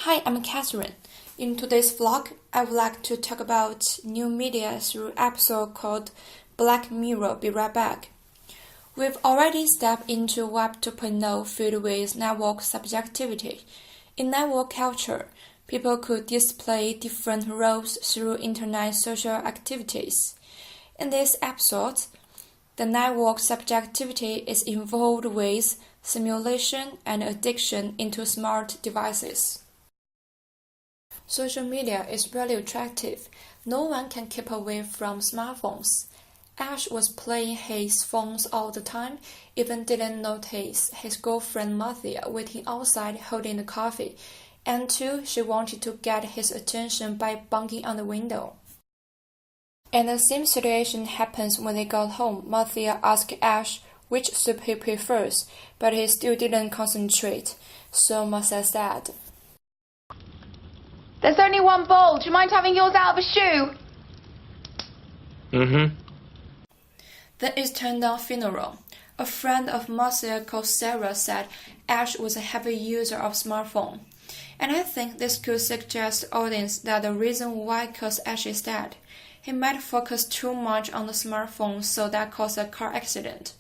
Hi, I'm Catherine. In today's vlog, I would like to talk about new media through an episode called Black Mirror. Be right back. We've already stepped into Web 2.0 filled with network subjectivity. In network culture, people could display different roles through internet social activities. In this episode, the network subjectivity is involved with simulation and addiction into smart devices. Social media is really attractive. No one can keep away from smartphones. Ash was playing his phones all the time, even didn't notice his girlfriend Martha waiting outside holding the coffee, until she wanted to get his attention by banging on the window. And the same situation happens when they got home. Martha asked Ash which soup he prefers, but he still didn't concentrate. So Martha said, "There's only one bowl. Do you mind having yours out of a shoe?" Then it turned on funeral. A friend of Martha called Sarah said Ash was a heavy user of smartphone. And I think this could suggest to the audience that the reason why caused Ash is dead. He might focus too much on the smartphone, so that caused a car accident.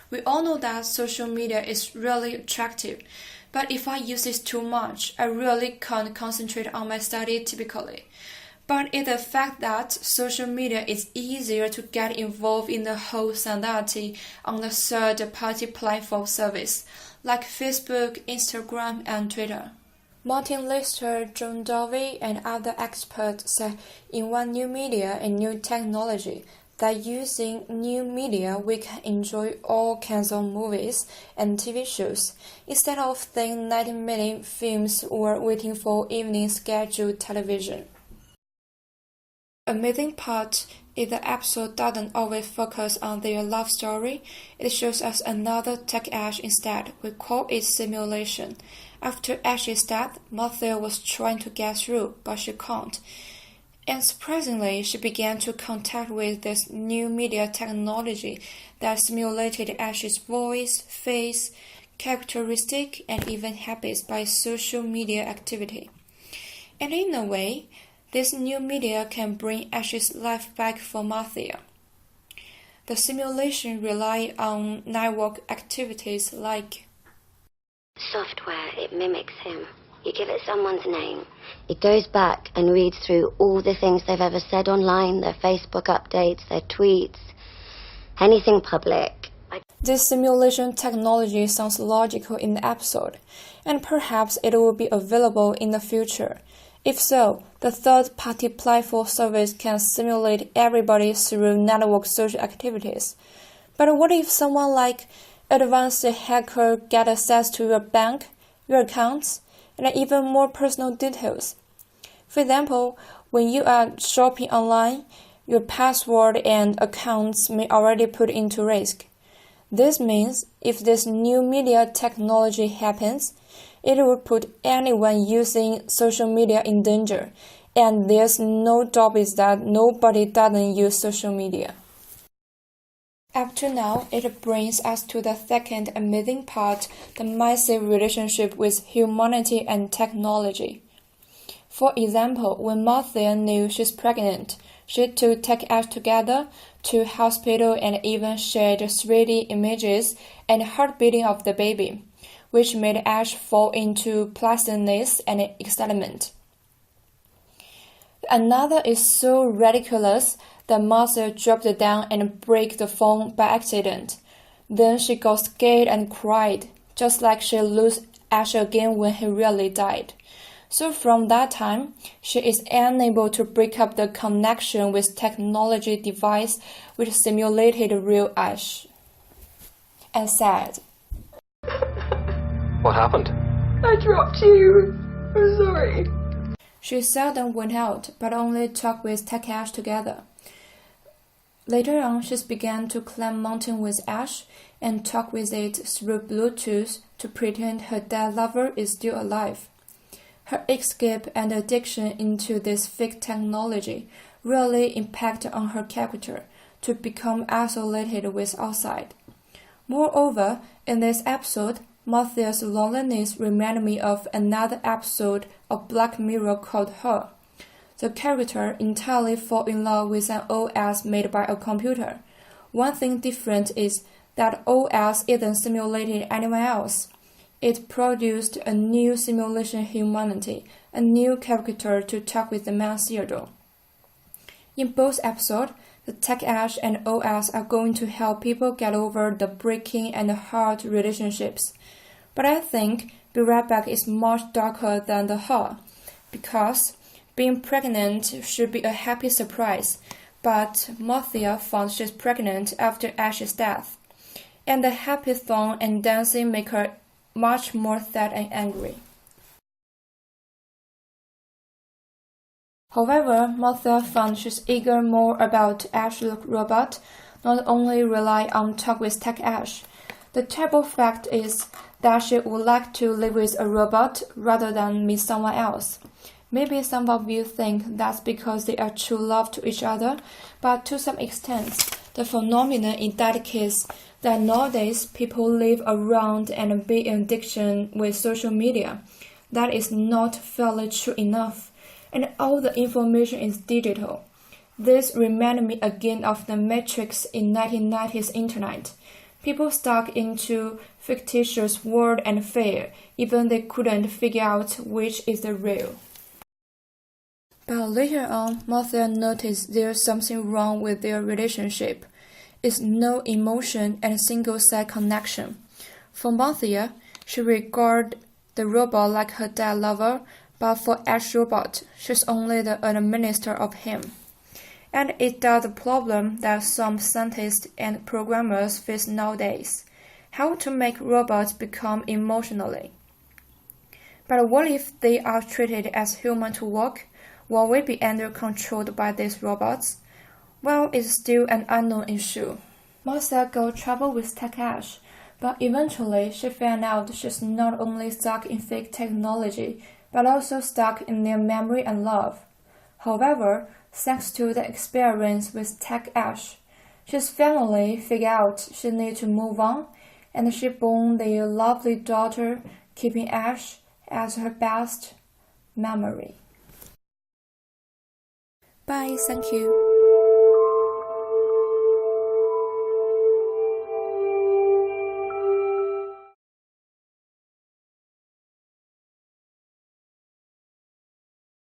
We all know that social media is really attractive, but if I use it too much, I really can't concentrate on my study typically. But it's the fact that social media is easier to get involved in the whole society on the third-party platform service, like Facebook, Instagram, and Twitter. Martin Lister, John Dovey, and other experts say in one new media and new technology that using new media we can enjoy all kinds of movies and TV shows instead of seeing 90-minute films or waiting for evening scheduled television. Amazing part is the episode doesn't always focus on their love story. It shows us another take Ash instead. We call it simulation. After Ash's death, Martha was trying to get through, but she can't. And surprisingly, she began to contact with this new media technology that simulated Ash's voice, face, characteristic, and even habits by social media activity. And in a way, this new media can bring Ash's life back for Martha. The simulation relies on network activities like software. It mimics him. You give it someone's name. It goes back and reads through all the things they've ever said online, their Facebook updates, their tweets, anything public. This simulation technology sounds logical in the episode, and perhaps it will be available in the future. If so, the third-party platform service can simulate everybody through network social activities. But what if someone like advanced hacker get access to your bank, your accounts, and even more personal details? For example, when you are shopping online, your password and accounts may already put into risk. This means if this new media technology happens, it will put anyone using social media in danger, and there's no doubt is that nobody doesn't use social media. Up to now, it brings us to the second amazing part, the massive relationship with humanity and technology. For example, when Martha knew she's pregnant, she took take Ash together to hospital and even shared 3D images and heartbeating of the baby, which made Ash fall into pleasantness and excitement. Another is so ridiculous that Martha dropped it down and broke the phone by accident. Then she got scared and cried, just like she lost Ash again when he really died. So from that time, she is unable to break up the connection with technology device which simulated real Ash. And said, "What happened?" "I dropped you. I'm sorry." She seldom went out, but only talked with Tech Ash together. Later on, she began to climb mountain with Ash and talk with it through Bluetooth to pretend her dead lover is still alive. Her escape and addiction into this fake technology really impacted on her character to become isolated with outside. Moreover, in this episode, Martha's loneliness reminded me of another episode of Black Mirror called Her. The character entirely falls in love with an OS made by a computer. One thing different is that OS isn't simulating anyone else. It produced a new simulation humanity, a new character to talk with the man Theodore. In both episodes, the Tech Ash and OS are going to help people get over the breaking and hard relationships. But I think Be Right Back is much darker than the Her, because being pregnant should be a happy surprise, but Martha found she's pregnant after Ash's death, and the happy song and dancing make her much more sad and angry. However, Martha found she's eager more about Ash the robot, not only rely on talk with Tech Ash. The terrible fact is that she would like to live with a robot rather than meet someone else. Maybe some of you think that's because they are true love to each other, but to some extent, the phenomenon indicates that nowadays people live around and be in addiction with social media. That is not fairly true enough, and all the information is digital. This reminded me again of the Matrix in 1990s internet. People stuck into fictitious world and fear, even they couldn't figure out which is the real. But later on, Martha noticed there's something wrong with their relationship. It's no emotion and single-side connection. For Martha, she regarded the robot like her dead lover, but for Ash Robot, she's only the administrator of him. And it's the problem that some scientists and programmers face nowadays: how to make robots become emotionally. But what if they are treated as human to work? Will we be under controlled by these robots? Well, it's still an unknown issue. Martha got trouble with Tech Ash, but eventually she found out she's not only stuck in fake technology, but also stuck in their memory and love. However, thanks to the experience with Tech Ash, she's finally figured out she needs to move on, and she born their lovely daughter, keeping Ash as her best memory. Bye, thank you.